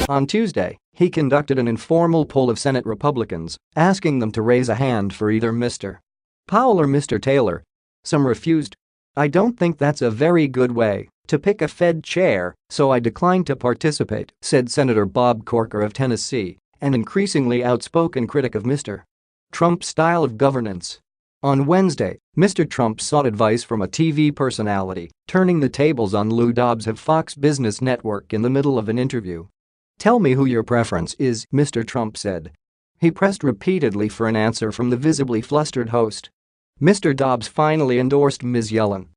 On Tuesday, he conducted an informal poll of Senate Republicans, asking them to raise a hand for either Mr. Powell or Mr. Taylor. Some refused. "I don't think that's a very good way to pick a Fed chair, so I declined to participate," said Senator Bob Corker of Tennessee, an increasingly outspoken critic of Mr. Trump's style of governance. On Wednesday, Mr. Trump sought advice from a TV personality, turning the tables on Lou Dobbs of Fox Business Network in the middle of an interview. "Tell me who your preference is," Mr. Trump said. He pressed repeatedly for an answer from the visibly flustered host. Mr. Dobbs finally endorsed Ms. Yellen.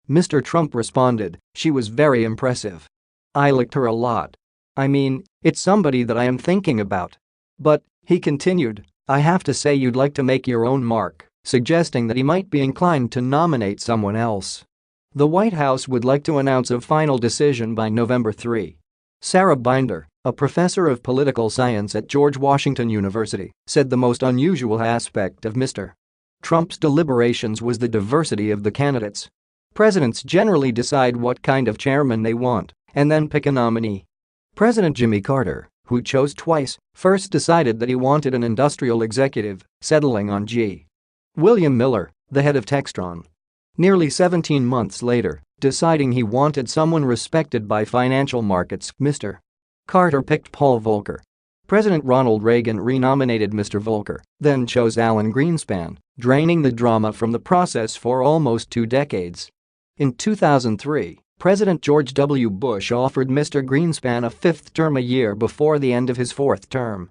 Mr. Trump responded, "She was very impressive. I liked her a lot. I mean, it's somebody that I am thinking about. But," he continued, "I have to say you'd like to make your own mark," suggesting that he might be inclined to nominate someone else. The White House would like to announce a final decision by November 3. Ms.Binder, a professor of political science at George Washington University, said the most unusual aspect of Mr. Trump's deliberations was the diversity of the candidates. Presidents generally decide what kind of chairman they want and then pick a nominee. President Jimmy Carter, who chose twice, first decided that he wanted an industrial executive, settling on G.William Miller, the head of Textron. Nearly 17 months later, deciding he wanted someone respected by financial markets, Mr. Carter picked Paul Volcker. President Ronald Reagan renominated Mr. Volcker, then chose Alan Greenspan, draining the drama from the process for almost 2 decades. In 2003, President George W. Bush offered Mr. Greenspan a 5th term a year before the end of his 4th term.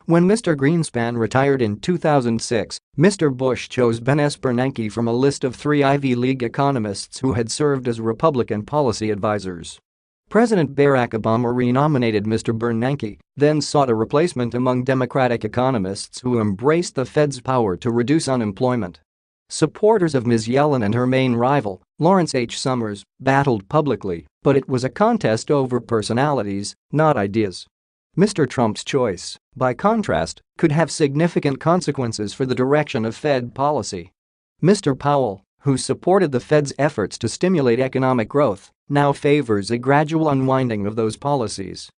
When Mr. Greenspan retired in 2006, Mr. Bush chose Ben S. Bernanke from a list of 3 Ivy League economists who had served as Republican policy advisers. President Barack Obama renominated Mr. Bernanke, then sought a replacement among Democratic economists who embraced the Fed's power to reduce unemployment. Supporters of Ms. Yellen and her main rival, Lawrence H. Summers, battled publicly, but it was a contest over personalities, not ideas. Mr. Trump's choice, by contrast, could have significant consequences for the direction of Fed policy. Mr. Powell, who supported the Fed's efforts to stimulate economic growth, now favors a gradual unwinding of those policies.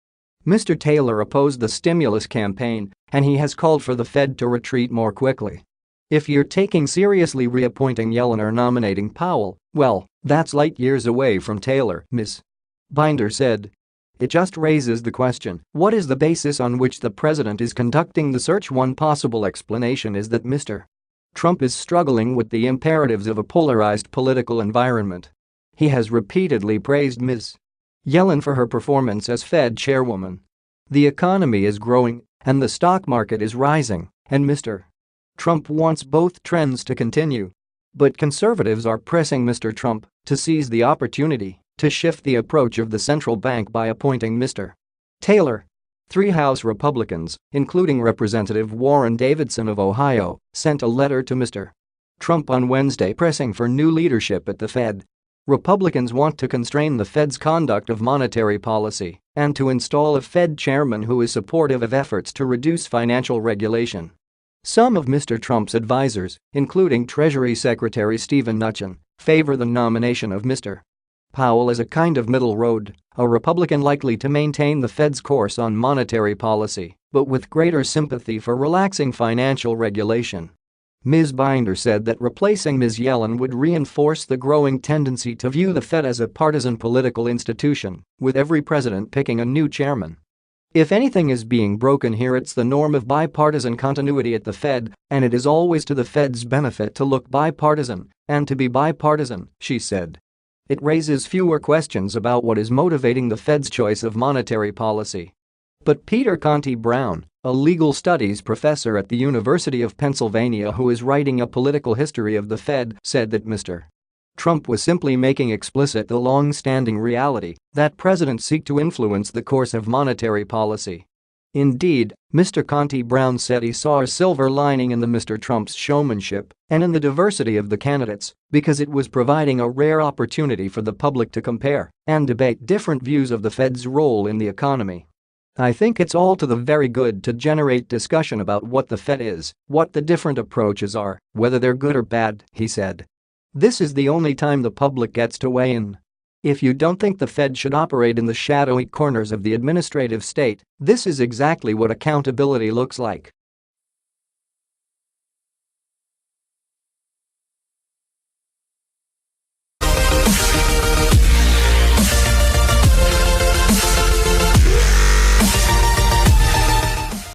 Mr. Taylor opposed the stimulus campaign, and he has called for the Fed to retreat more quickly. "If you're taking seriously reappointing Yellen or nominating Powell, well, that's light years away from Taylor," Ms. Binder said. "It just raises the question, what is the basis on which the president is conducting the search?" One possible explanation is that Mr. Trump is struggling with the imperatives of a polarized political environment. He has repeatedly praised Ms. Yellen for her performance as Fed chairwoman. The economy is growing and the stock market is rising, and Mr. Trump wants both trends to continue. But conservatives are pressing Mr. Trump to seize the opportunity to shift the approach of the central bank by appointing Mr. Taylor. 3 House Republicans, including Representative Warren Davidson of Ohio, sent a letter to Mr. Trump on Wednesday pressing for new leadership at the Fed. Republicans want to constrain the Fed's conduct of monetary policy and to install a Fed chairman who is supportive of efforts to reduce financial regulation. Some of Mr. Trump's advisers, including Treasury Secretary Steven Mnuchin, favor the nomination of Mr. Powell as a kind of middle road, a Republican likely to maintain the Fed's course on monetary policy, but with greater sympathy for relaxing financial regulation. Ms. Binder said that replacing Ms. Yellen would reinforce the growing tendency to view the Fed as a partisan political institution, with every president picking a new chairman. "If anything is being broken here, it's the norm of bipartisan continuity at the Fed, and it is always to the Fed's benefit to look bipartisan and to be bipartisan," she said. It raises fewer questions about what is motivating the Fed's choice of monetary policy. But Peter Conti-Brown, a legal studies professor at the University of Pennsylvania who is writing a political history of the Fed, said that Mr. Trump was simply making explicit the long-standing reality that presidents seek to influence the course of monetary policy. Indeed, Mr. Conti-Brown said he saw a silver lining in Mr. Trump's showmanship and in the diversity of the candidates because it was providing a rare opportunity for the public to compare and debate different views of the Fed's role in the economy. "I think it's all to the very good to generate discussion about what the Fed is, what the different approaches are, whether they're good or bad," he said. "This is the only time the public gets to weigh in." If you don't think the Fed should operate in the shadowy corners of the administrative state, this is exactly what accountability looks like.